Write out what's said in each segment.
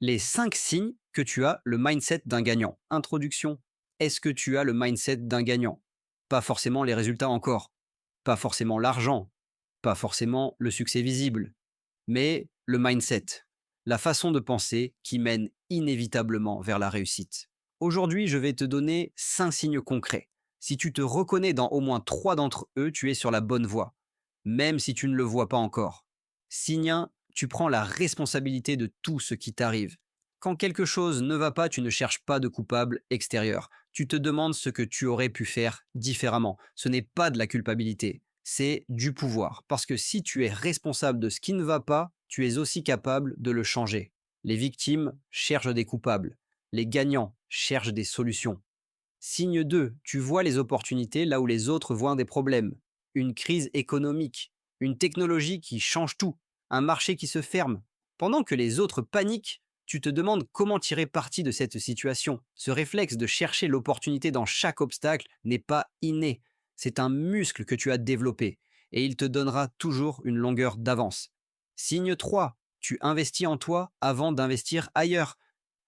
Les 5 signes que tu as le mindset d'un gagnant. Introduction. Est-ce que tu as le mindset d'un gagnant? Pas forcément les résultats encore, pas forcément l'argent, pas forcément le succès visible, mais le mindset, la façon de penser qui mène inévitablement vers la réussite. Aujourd'hui, je vais te donner 5 signes concrets. Si tu te reconnais dans au moins 3 d'entre eux, tu es sur la bonne voie, même si tu ne le vois pas encore. Signe 1, tu prends la responsabilité de tout ce qui t'arrive. Quand quelque chose ne va pas, tu ne cherches pas de coupable extérieur. Tu te demandes ce que tu aurais pu faire différemment. Ce n'est pas de la culpabilité, c'est du pouvoir. Parce que si tu es responsable de ce qui ne va pas, tu es aussi capable de le changer. Les victimes cherchent des coupables. Les gagnants cherchent des solutions. Signe 2, tu vois les opportunités là où les autres voient des problèmes. Une crise économique, une technologie qui change tout, un marché qui se ferme. Pendant que les autres paniquent, tu te demandes comment tirer parti de cette situation. Ce réflexe de chercher l'opportunité dans chaque obstacle n'est pas inné. C'est un muscle que tu as développé et il te donnera toujours une longueur d'avance. Signe 3, tu investis en toi avant d'investir ailleurs.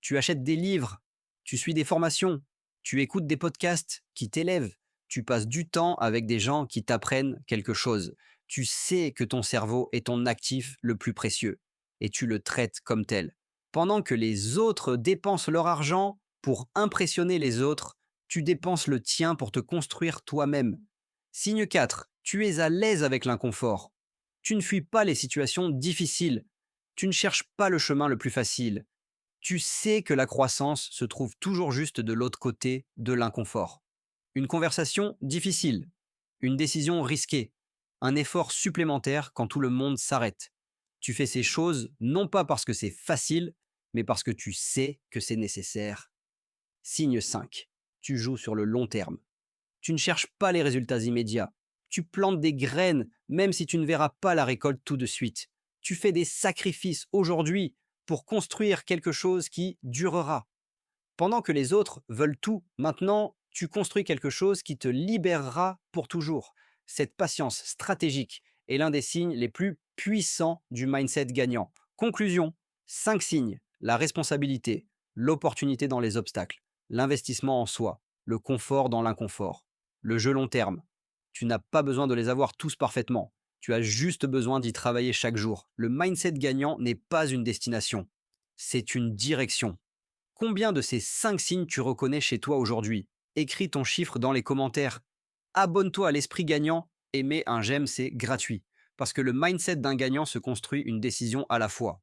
Tu achètes des livres, tu suis des formations, tu écoutes des podcasts qui t'élèvent, tu passes du temps avec des gens qui t'apprennent quelque chose. Tu sais que ton cerveau est ton actif le plus précieux et tu le traites comme tel. Pendant que les autres dépensent leur argent pour impressionner les autres, tu dépenses le tien pour te construire toi-même. Signe 4, tu es à l'aise avec l'inconfort. Tu ne fuis pas les situations difficiles. Tu ne cherches pas le chemin le plus facile. Tu sais que la croissance se trouve toujours juste de l'autre côté de l'inconfort. Une conversation difficile, une décision risquée, un effort supplémentaire quand tout le monde s'arrête. Tu fais ces choses non pas parce que c'est facile, mais parce que tu sais que c'est nécessaire. Signe 5. Tu joues sur le long terme. Tu ne cherches pas les résultats immédiats. Tu plantes des graines même si tu ne verras pas la récolte tout de suite. Tu fais des sacrifices aujourd'hui pour construire quelque chose qui durera. Pendant que les autres veulent tout, maintenant, tu construis quelque chose qui te libérera pour toujours. Cette patience stratégique est l'un des signes les plus puissants du mindset gagnant. Conclusion, 5 signes: la responsabilité, l'opportunité dans les obstacles, l'investissement en soi, le confort dans l'inconfort, le jeu long terme. Tu n'as pas besoin de les avoir tous parfaitement. Tu as juste besoin d'y travailler chaque jour. Le mindset gagnant n'est pas une destination, c'est une direction. Combien de ces 5 signes tu reconnais chez toi aujourd'hui? Écris ton chiffre dans les commentaires. Abonne-toi à l'esprit gagnant et mets un j'aime, c'est gratuit. Parce que le mindset d'un gagnant se construit une décision à la fois.